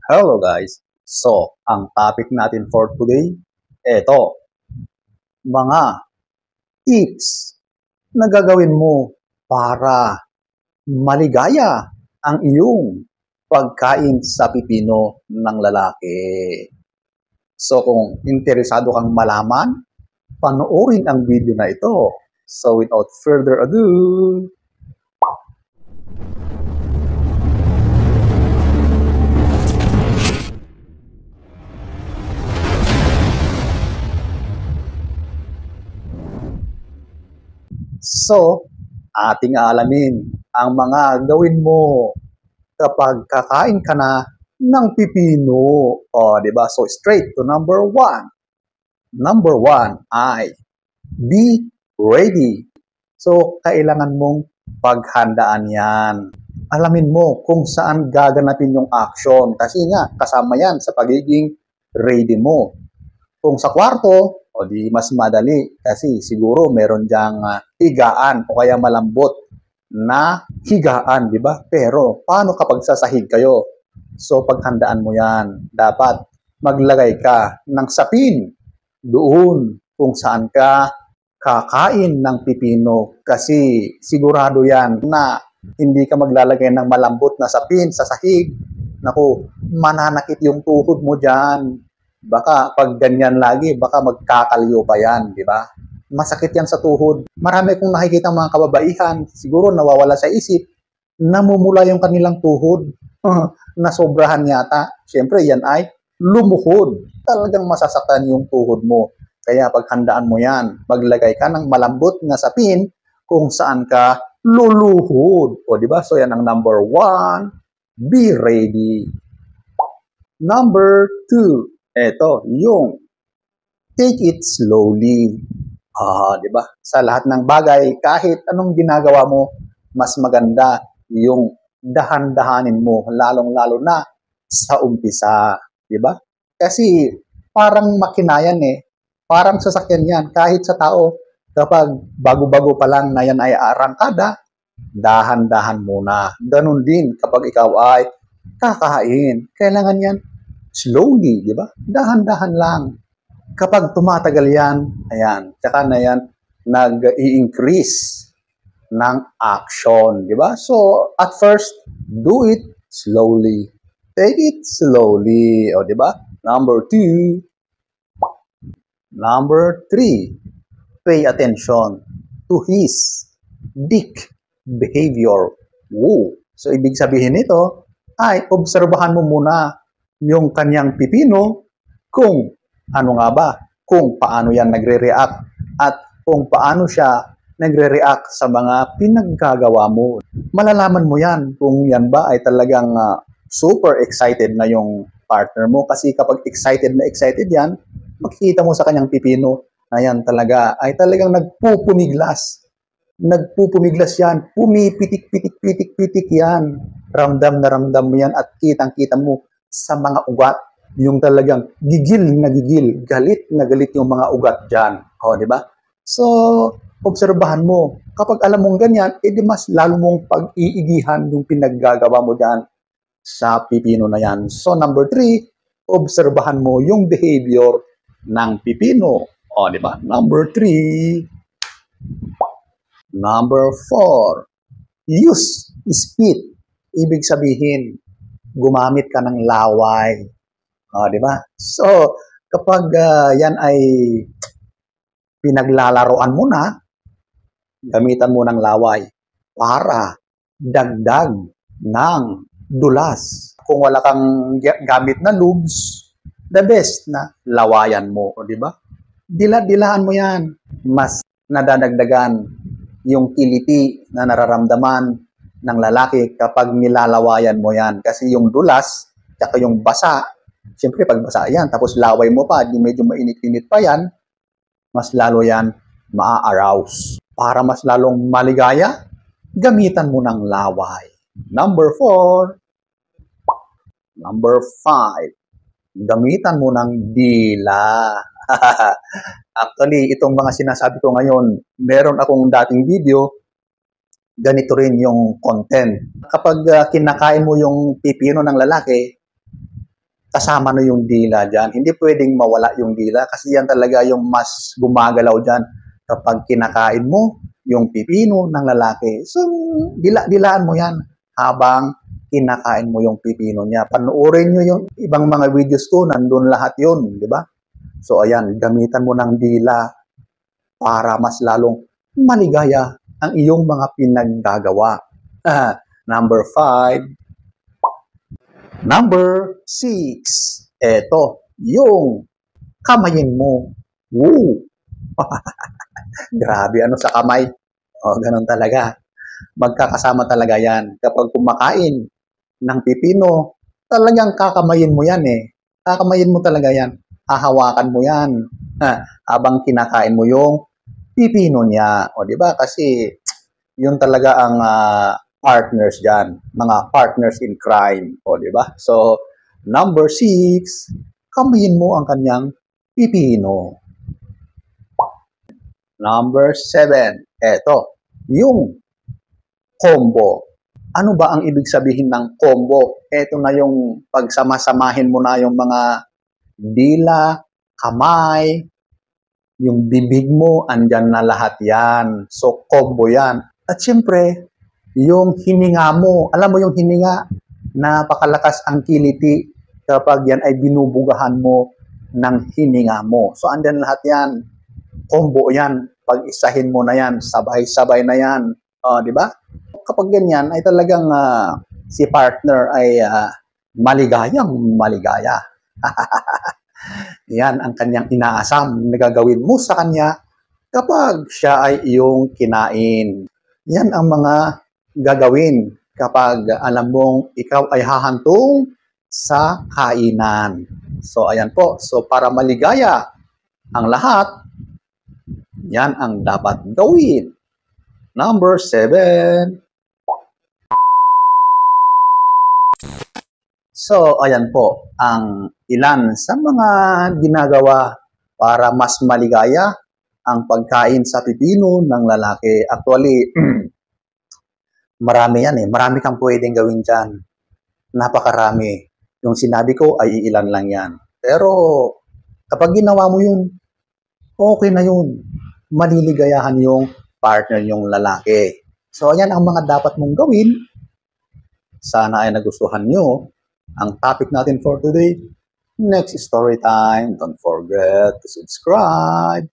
Hello guys! So, ang topic natin for today, eto, mga tips na gagawin mo para maligaya ang iyong pagkain sa pipino ng lalaki. So, kung interesado kang malaman, panoorin ang video na ito. So, without further ado, ating aalamin ang mga gawin mo kapag kakain ka na ng pipino. O, di ba? So, straight to number one. Number one ay be ready. So, kailangan mong paghandaan yan. Alamin mo kung saan gaganapin yung action. Kasi nga, kasama yan sa pagiging ready mo. Kung sa kwarto, o di mas madali. Kasi siguro meron diyang higaan o kaya malambot na higaan, di ba? Pero, paano kapag sasahig kayo? So, paghandaan mo yan. Dapat maglagay ka ng sapin doon kung saan ka kakain ng pipino. Kasi sigurado yan na hindi ka maglalagay ng malambot na sapin sa sahig. Naku, mananakit yung tuhod mo dyan. Baka pag ganyan lagi, baka magkakalyo pa yan, di ba? Masakit yan sa tuhod. Marami kong nakikita mga kababaihan, siguro nawawala sa isip, namumula yung kanilang tuhod. Nasobrahan yata. Siyempre, yan ay lumuhod. Talagang masasaktan yung tuhod mo. Kaya paghandaan mo yan, maglagay ka ng malambot na sapin kung saan ka luluhod. O, di ba? So, yan ang number one. Be ready. Number two. Ito, yung take it slowly. Di ba? Sa lahat ng bagay, kahit anong ginagawa mo, mas maganda yung dahan-dahanin mo, lalong-lalo na sa umpisa. Di ba? Kasi parang makina yan eh. Parang sasakyan yan. Kahit sa tao, kapag bago-bago pa lang na yan ay arangkada, dahan-dahan muna. Ganun din kapag ikaw ay kakain. Kailangan yan slowly, di ba? Dahan-dahan lang. Kapag tumatagal yan, ayan, tsaka na yan, nag-i-increase ng action, di ba? So, at first, do it slowly. Take it slowly, o di ba? Number two. Number three, pay attention to his dick behavior. Woo! So, ibig sabihin nito, ay obserbahan mo muna yung kanyang pipino kung ano nga ba, kung paano yan nagre-react at kung paano siya nagre-react sa mga pinaggagawa mo. Malalaman mo yan kung yan ba ay talagang super excited na yung partner mo. Kasi kapag excited na excited yan, makikita mo sa kanyang pipino na yan talaga ay talagang nagpupumiglas. Nagpupumiglas yan, pumipitik-pitik-pitik-pitik yan. Ramdam na ramdam mo yan at kitang-kita mo sa mga ugat, yung talagang gigil na gigil, galit na galit yung mga ugat dyan. O, di ba? So, obserbahan mo. Kapag alam mong ganyan, edi mas lalo mong pag-iigihan yung pinaggagawa mo dyan sa pipino na yan. So, number three, obserbahan mo yung behavior ng pipino. O, di ba? Number three. Number four, use spit. Ibig sabihin, gumamit ka ng laway. Di ba? So, kapag yan ay pinaglalaroan mo na, gamitan mo ng laway para dagdag ng dulas. Kung wala kang gamit na lubes, the best na lawayan mo. Di ba? Dila-dilaan mo yan. Mas nadadagdagan yung kiliti na nararamdaman ng lalaki kapag nilalawayan mo yan. Kasi yung dulas, tsaka yung basa, siyempre pag basa yan, tapos laway mo pa, di medyo mainit-init pa yan, mas lalo yan maa-arouse. Para mas lalong maligaya, gamitan mo ng laway. Number four. Number five. Gamitan mo ng dila. Actually, itong mga sinasabi ko ngayon, meron akong dating video, ganito rin yung content. Kapag kinakain mo yung pipino ng lalaki, kasama na yung dila dyan. Hindi pwedeng mawala yung dila kasi yan talaga yung mas gumagalaw dyan kapag kinakain mo yung pipino ng lalaki. So, dilaan mo yan habang kinakain mo yung pipino niya. Panoorin nyo yung ibang mga videos ko, nandun lahat yun, di ba? So, ayan, gamitan mo ng dila para mas lalong maligaya ang iyong mga pinaggagawa. Number 5. Number 6. Eto, yung kamayin mo. Woo! Grabe, ano sa kamay? O, ganun talaga. Magkakasama talaga yan. Kapag kumakain ng pipino, talagang kakamayin mo yan eh. Kakamayin mo talaga yan. Hahawakan mo yan. Habang kinakain mo yung pipino niya. O, di ba? Kasi yun talaga ang partners dyan. Mga partners in crime. O, di ba? So, number 6, kamayin mo ang kanyang pipino. Number 7, eto, yung combo. Ano ba ang ibig sabihin ng combo? Eto na yung pagsama-samahin mo na yung mga dila, kamay, yung bibig mo, andyan na lahat yan. So, combo yan. At syempre, yung hininga mo. Alam mo yung hininga? Napakalakas ang kiliti kapag yan ay binubugahan mo ng hininga mo. So, andyan lahat yan. Combo yan. Pag-isahin mo na yan. Sabay-sabay na yan. Di ba? Kapag ganyan, ay talagang si partner ay maligayang maligaya. Yan ang kanyang inaasam na gagawin mo sa kanya kapag siya ay iyong kinain. Yan ang mga gagawin kapag alam mong ikaw ay hahantong sa kainan. So, ayan po. So, para maligaya ang lahat, yan ang dapat gawin. Number 7. So, ayan po ang ilan sa mga ginagawa para mas maligaya ang pagkain sa pipino ng lalaki. Actually, marami yan eh. Marami kang pwedeng gawin dyan. Napakarami. Yung sinabi ko ay iilan lang yan. Pero, kapag ginawa mo yun, okay na yun. Maliligayahan yung partner yung lalaki. So, ayan ang mga dapat mong gawin. Sana ay nagustuhan nyo ang topic natin for today. Next story time. Don't forget to subscribe.